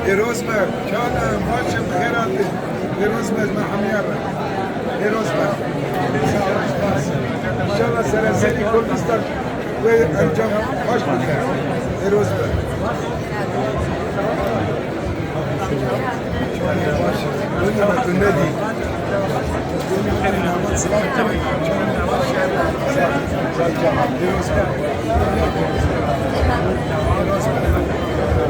روزمر كان ماشي بخيراتي روزمر مع حميرة روزمر ان شاء الله سلاسلي كردستان وانجام خوش بخير روزمر ونعمة النادي صلاح كريم روزمر